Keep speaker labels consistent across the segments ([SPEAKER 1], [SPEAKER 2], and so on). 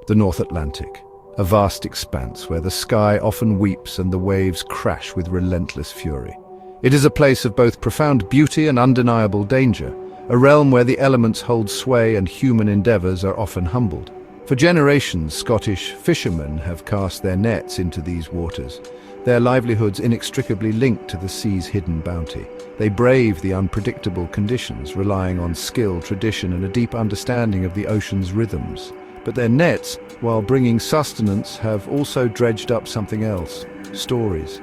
[SPEAKER 1] The North Atlantic, a vast expanse where the sky often weeps and the waves crash with relentless fury. It is a place of both profound beauty and undeniable danger, a realm where the elements hold sway and human endeavours are often humbled. For generations, Scottish fishermen have cast their nets into these waters, their livelihoods inextricably linked to the sea's hidden bounty. They brave the unpredictable conditions, relying on skill, tradition, and a deep understanding of the ocean's rhythms. But their nets, while bringing sustenance, have also dredged up something else: stories.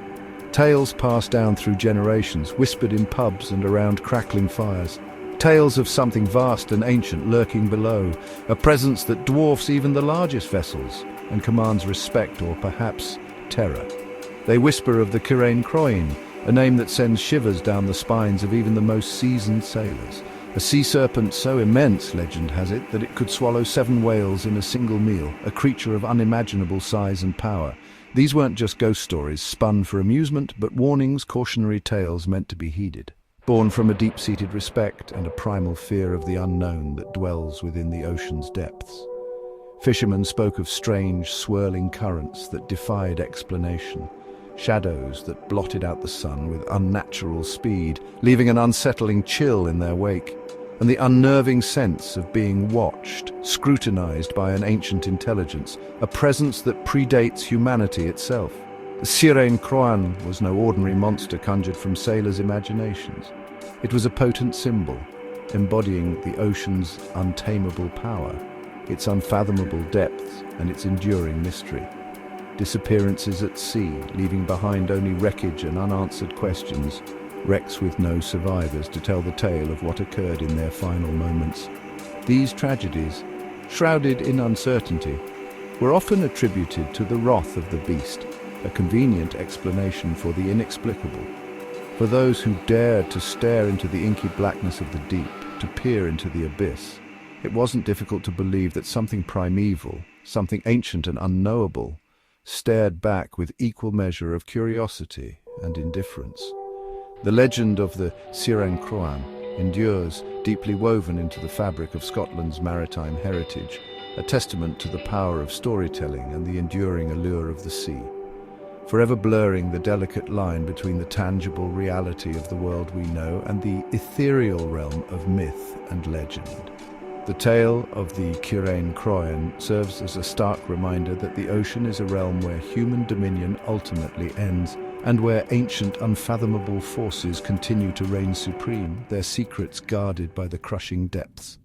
[SPEAKER 1] Tales passed down through generations, whispered in pubs and around crackling fires. Tales of something vast and ancient lurking below, a presence that dwarfs even the largest vessels and commands respect or perhaps terror. They whisper of the Cirein-cròin, a name that sends shivers down the spines of even the most seasoned sailors. A sea serpent so immense, legend has it, that it could swallow 7 whales in a single meal, a creature of unimaginable size and power. These weren't just ghost stories spun for amusement, but warnings, cautionary tales meant to be heeded. Born from a deep-seated respect and a primal fear of the unknown that dwells within the ocean's depths. Fishermen spoke of strange, swirling currents that defied explanation, shadows that blotted out the sun with unnatural speed, leaving an unsettling chill in their wake, and the unnerving sense of being watched, scrutinized by an ancient intelligence, a presence that predates humanity itself. The Cirein-cròin was no ordinary monster conjured from sailors' imaginations. It was a potent symbol, embodying the ocean's untamable power, its unfathomable depths, and its enduring mystery. Disappearances at sea, leaving behind only wreckage and unanswered questions, wrecks with no survivors to tell the tale of what occurred in their final moments. These tragedies, shrouded in uncertainty, were often attributed to the wrath of the beast, a convenient explanation for the inexplicable. For those who dared to stare into the inky blackness of the deep, to peer into the abyss, it wasn't difficult to believe that something primeval, something ancient and unknowable, stared back with equal measure of curiosity and indifference. The legend of the Cirein-cròin endures, deeply woven into the fabric of Scotland's maritime heritage, a testament to the power of storytelling and the enduring allure of the sea, forever blurring the delicate line between the tangible reality of the world we know and the ethereal realm of myth and legend. The tale of the Cirein-cròin serves as a stark reminder that the ocean is a realm where human dominion ultimately ends, and where ancient, unfathomable forces continue to reign supreme, their secrets guarded by the crushing depths.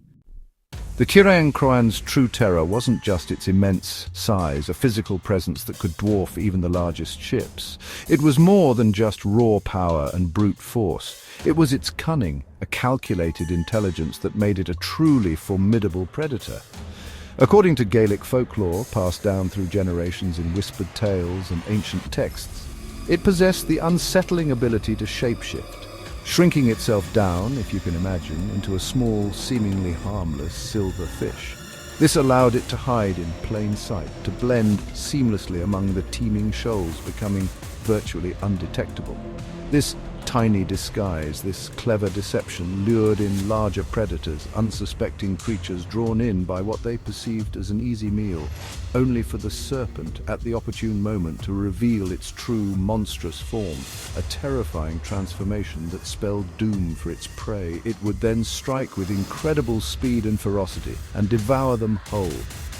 [SPEAKER 1] The Cirein-cròin's true terror wasn't just its immense size, a physical presence that could dwarf even the largest ships. It was more than just raw power and brute force. It was its cunning, a calculated intelligence that made it a truly formidable predator. According to Gaelic folklore, passed down through generations in whispered tales and ancient texts, it possessed the unsettling ability to shapeshift, shrinking itself down, if you can imagine, into a small, seemingly harmless silver fish. This allowed it to hide in plain sight, to blend seamlessly among the teeming shoals, becoming virtually undetectable. This tiny disguise, this clever deception, lured in larger predators, unsuspecting creatures drawn in by what they perceived as an easy meal, only for the serpent, at the opportune moment, to reveal its true monstrous form, a terrifying transformation that spelled doom for its prey. It would then strike with incredible speed and ferocity, and devour them whole.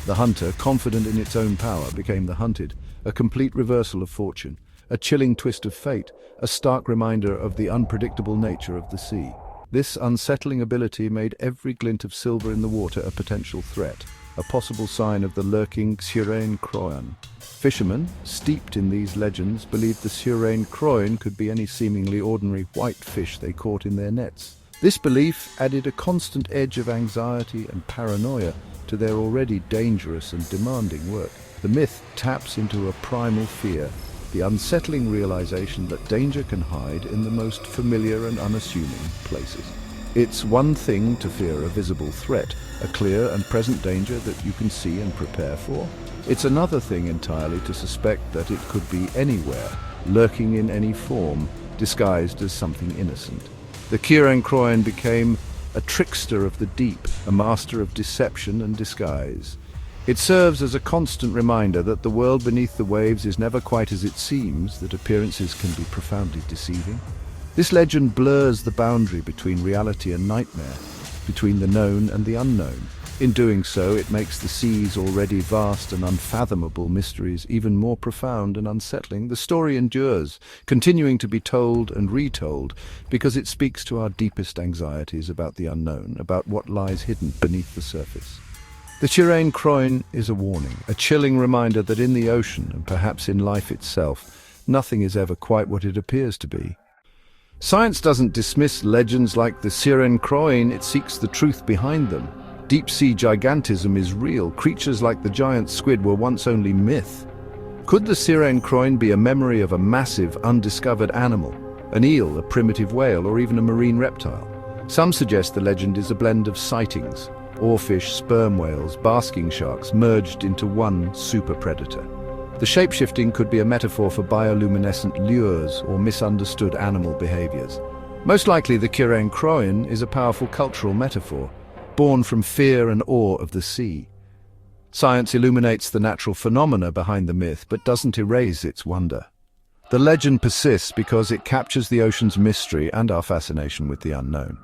[SPEAKER 1] The hunter, confident in its own power, became the hunted, a complete reversal of fortune, a chilling twist of fate, a stark reminder of the unpredictable nature of the sea. This unsettling ability made every glint of silver in the water a potential threat, a possible sign of the lurking Cirein-cròin. Fishermen, steeped in these legends, believed the Cirein-cròin could be any seemingly ordinary white fish they caught in their nets. This belief added a constant edge of anxiety and paranoia to their already dangerous and demanding work. The myth taps into a primal fear, the unsettling realization that danger can hide in the most familiar and unassuming places. It's one thing to fear a visible threat, a clear and present danger that you can see and prepare for. It's another thing entirely to suspect that it could be anywhere, lurking in any form, disguised as something innocent. The Cirein-cròin became a trickster of the deep, a master of deception and disguise. It serves as a constant reminder that the world beneath the waves is never quite as it seems, that appearances can be profoundly deceiving. This legend blurs the boundary between reality and nightmare, between the known and the unknown. In doing so, it makes the sea's already vast and unfathomable mysteries even more profound and unsettling. The story endures, continuing to be told and retold, because it speaks to our deepest anxieties about the unknown, about what lies hidden beneath the surface. The Cirein-cròin is a warning, a chilling reminder that in the ocean, and perhaps in life itself, nothing is ever quite what it appears to be. Science doesn't dismiss legends like the Cirein-cròin, it seeks the truth behind them. Deep-sea gigantism is real. Creatures like the giant squid were once only myth. Could the Cirein-cròin be a memory of a massive, undiscovered animal? An eel, a primitive whale, or even a marine reptile? Some suggest the legend is a blend of sightings: oarfish, sperm whales, basking sharks merged into one super predator. The shape-shifting could be a metaphor for bioluminescent lures or misunderstood animal behaviors. Most likely the Cirein-cròin is a powerful cultural metaphor, born from fear and awe of the sea. Science illuminates the natural phenomena behind the myth, but doesn't erase its wonder. The legend persists because it captures the ocean's mystery and our fascination with the unknown.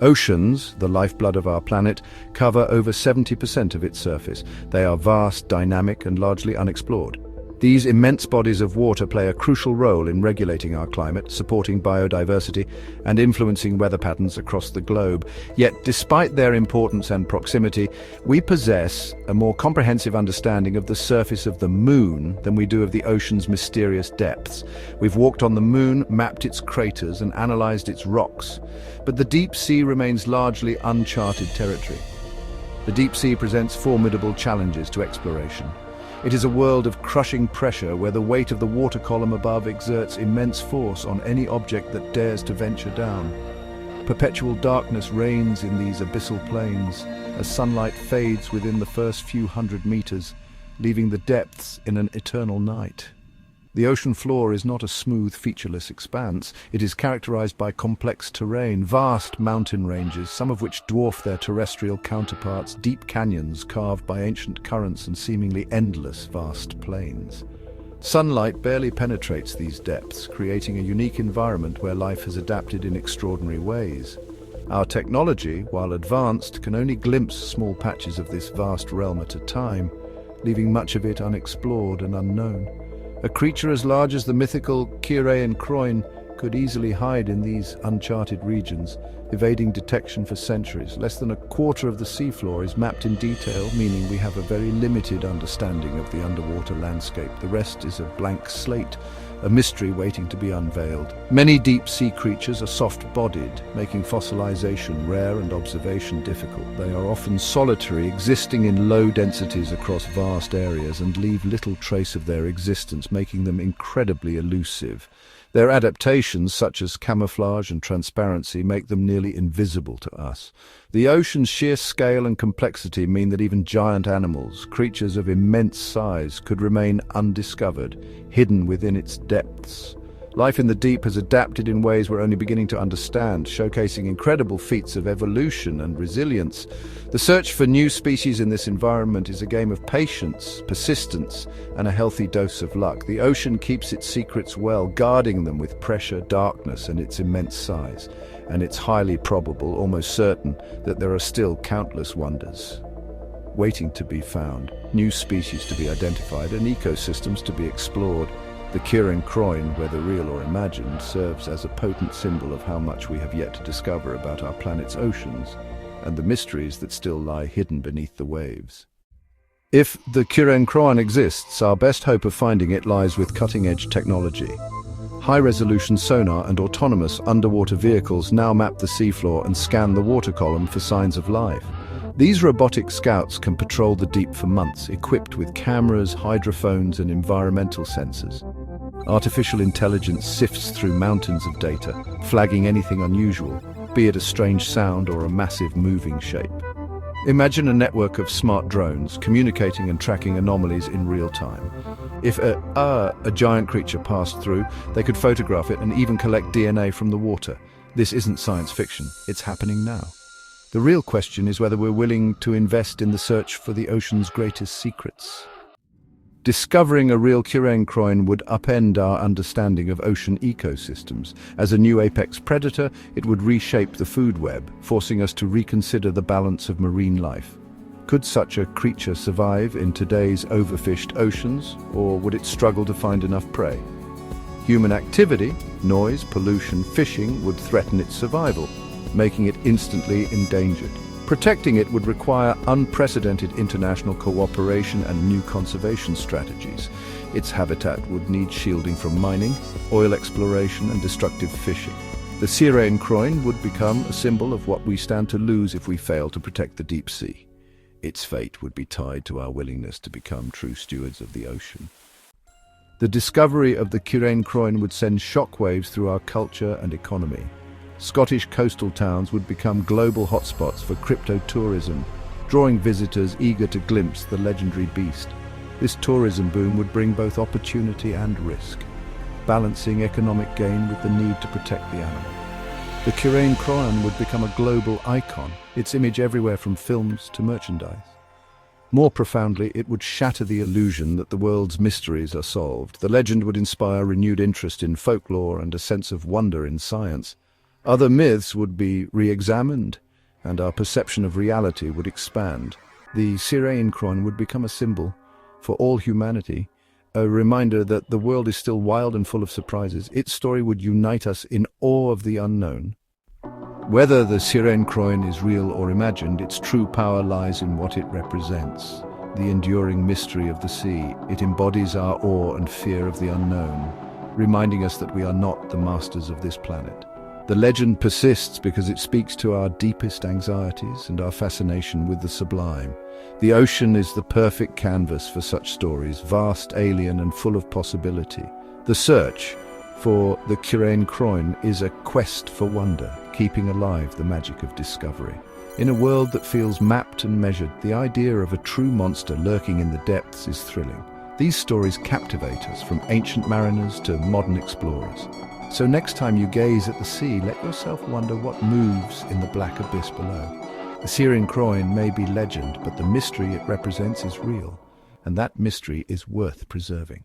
[SPEAKER 1] Oceans, the lifeblood of our planet, cover over 70% of its surface. They are vast, dynamic, and largely unexplored. These immense bodies of water play a crucial role in regulating our climate, supporting biodiversity, and influencing weather patterns across the globe. Yet, despite their importance and proximity, we possess a more comprehensive understanding of the surface of the Moon than we do of the ocean's mysterious depths. We've walked on the Moon, mapped its craters, and analyzed its rocks. But the deep sea remains largely uncharted territory. The deep sea presents formidable challenges to exploration. It is a world of crushing pressure where the weight of the water column above exerts immense force on any object that dares to venture down. Perpetual darkness reigns in these abyssal plains as sunlight fades within the first few hundred meters, leaving the depths in an eternal night. The ocean floor is not a smooth, featureless expanse. It is characterized by complex terrain, vast mountain ranges, some of which dwarf their terrestrial counterparts, deep canyons carved by ancient currents, and seemingly endless, vast plains. Sunlight barely penetrates these depths, creating a unique environment where life has adapted in extraordinary ways. Our technology, while advanced, can only glimpse small patches of this vast realm at a time, leaving much of it unexplored and unknown. A creature as large as the mythical Cirein-cròin could easily hide in these uncharted regions, evading detection for centuries. Less than a quarter of the seafloor is mapped in detail, meaning we have a very limited understanding of the underwater landscape. The rest is a blank slate, a mystery waiting to be unveiled. Many deep-sea creatures are soft-bodied, making fossilization rare and observation difficult. They are often solitary, existing in low densities across vast areas, and leave little trace of their existence, making them incredibly elusive. Their adaptations, such as camouflage and transparency, make them nearly invisible to us. The ocean's sheer scale and complexity mean that even giant animals, creatures of immense size, could remain undiscovered, hidden within its depths. Life in the deep has adapted in ways we're only beginning to understand, showcasing incredible feats of evolution and resilience. The search for new species in this environment is a game of patience, persistence, and a healthy dose of luck. The ocean keeps its secrets well, guarding them with pressure, darkness, and its immense size. And it's highly probable, almost certain, that there are still countless wonders waiting to be found, new species to be identified, and ecosystems to be explored. The Cirein-cròin, whether real or imagined, serves as a potent symbol of how much we have yet to discover about our planet's oceans and the mysteries that still lie hidden beneath the waves. If the Cirein-cròin exists, our best hope of finding it lies with cutting-edge technology. High-resolution sonar and autonomous underwater vehicles now map the seafloor and scan the water column for signs of life. These robotic scouts can patrol the deep for months, equipped with cameras, hydrophones, and environmental sensors. Artificial intelligence sifts through mountains of data, flagging anything unusual, be it a strange sound or a massive moving shape. Imagine a network of smart drones communicating and tracking anomalies in real time. If a giant creature passed through, they could photograph it and even collect DNA from the water. This isn't science fiction, it's happening now. The real question is whether we're willing to invest in the search for the ocean's greatest secrets. Discovering a real Cirein-cròin would upend our understanding of ocean ecosystems. As a new apex predator, it would reshape the food web, forcing us to reconsider the balance of marine life. Could such a creature survive in today's overfished oceans, or would it struggle to find enough prey? Human activity, noise, pollution, fishing would threaten its survival, making it instantly endangered. Protecting it would require unprecedented international cooperation and new conservation strategies. Its habitat would need shielding from mining, oil exploration, and destructive fishing. The Cirein-cròin would become a symbol of what we stand to lose if we fail to protect the deep sea. Its fate would be tied to our willingness to become true stewards of the ocean. The discovery of the Cirein-cròin would send shockwaves through our culture and economy. Scottish coastal towns would become global hotspots for crypto-tourism, drawing visitors eager to glimpse the legendary beast. This tourism boom would bring both opportunity and risk, balancing economic gain with the need to protect the animal. The Cirein-cròin would become a global icon, its image everywhere from films to merchandise. More profoundly, it would shatter the illusion that the world's mysteries are solved. The legend would inspire renewed interest in folklore and a sense of wonder in science. Other myths would be re-examined, and our perception of reality would expand. The Cirein-cròin would become a symbol for all humanity, a reminder that the world is still wild and full of surprises. Its story would unite us in awe of the unknown. Whether the Cirein-cròin is real or imagined, its true power lies in what it represents. The enduring mystery of the sea. It embodies our awe and fear of the unknown, reminding us that we are not the masters of this planet. The legend persists because it speaks to our deepest anxieties and our fascination with the sublime. The ocean is the perfect canvas for such stories, vast, alien, and full of possibility. The search for the Cirein-cròin is a quest for wonder, keeping alive the magic of discovery. In a world that feels mapped and measured, the idea of a true monster lurking in the depths is thrilling. These stories captivate us, from ancient mariners to modern explorers. So next time you gaze at the sea, let yourself wonder what moves in the black abyss below. The Cirein-cròin may be legend, but the mystery it represents is real, and that mystery is worth preserving.